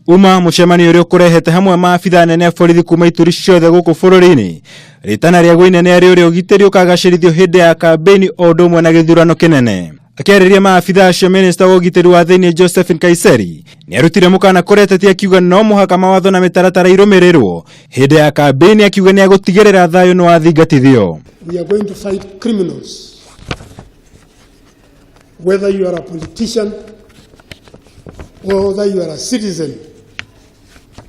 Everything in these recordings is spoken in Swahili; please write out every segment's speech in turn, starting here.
Uma mucemanio uria ukurehete hamwe maabitha anene a borithi kuma ituri ciothe guku bururi-ini. Ritana ria guinene ari uria ugitiri ukagacirithio hindi ya kambe-ini o ũndũ ũmwe na githurano kinene. Akiaria maabitha acio, Minister wa ugitiri wa Gen Joseph Nkaiserry ni arutire mukana kuri ateti akiuga no muhaka mawatho na mitaratara irumirirwo hindi ya kambe-ini, akiuga ni agutigirira thayu no athingatithio. We are going to fight criminals. Whether you are a politician or whether you are a citizen,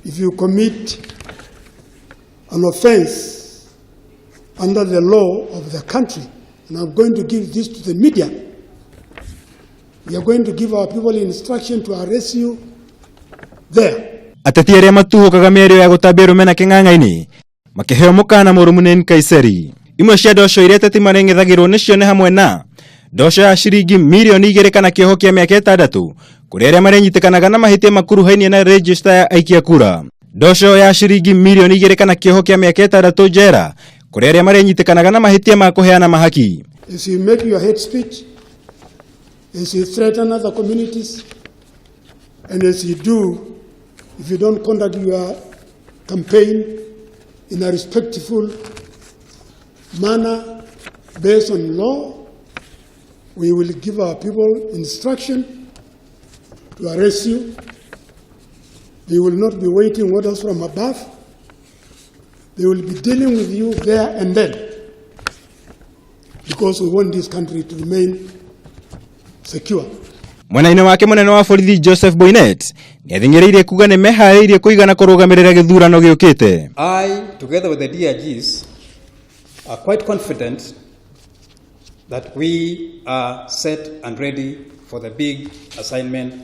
if you commit an offense under the law of the country, and I'm going to give this to the media, we are going to give our people instruction to arrest you there. Ateti aria matuhukaga mĩario ya gũtambia rumena kĩng'ang'a-inĩ makĩheo mukana mũrũmu nĩ Nkaissery. Imwe cia ndoco iria ateti mareng'ethagĩrwo nĩcio nĩ hamwe na ndoco ya ciringi mirioni 2 kana kĩoho kĩa mĩaka 6 kũrĩ arĩa marenyitikanaga na mahitia makuruhainie na register ya aikia kura, ndoco ya ciringi mirioni 2 kana kĩoho kĩa mĩaka 6 njera kũrĩ arĩa marenyitikanaga na mahitia ma kũheana mahaki. As you make your hate speech, as you threaten other communities, and as you do, if you don't conduct your campaign in a respectful manner based on law, we will give our people instruction to arrest you. They will not be waiting orders from above. They will be dealing with you there and then, because we want this country to remain secure. Mwena-ini wake munene wa borithi Joseph ni athing'ĩrĩirie kuga nĩ meharĩirie kũigana kũrũgamĩrĩra githurano giukite. I, together with the DIGs, are quite confident that we are set and ready for the big assignment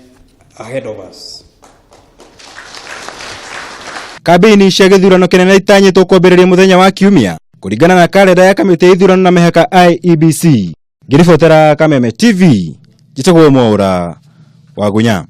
ahead of us. Kambe-ini cia githurano kinene itanyĩtwo kwambĩrĩria muthenya wa Kiumia kũringana na kalenda ya kamĩtĩ ya ithurano na mĩhaka IEBC. Ngĩribotera Kameme TV, njĩtagwo Mwaura wa Gunya.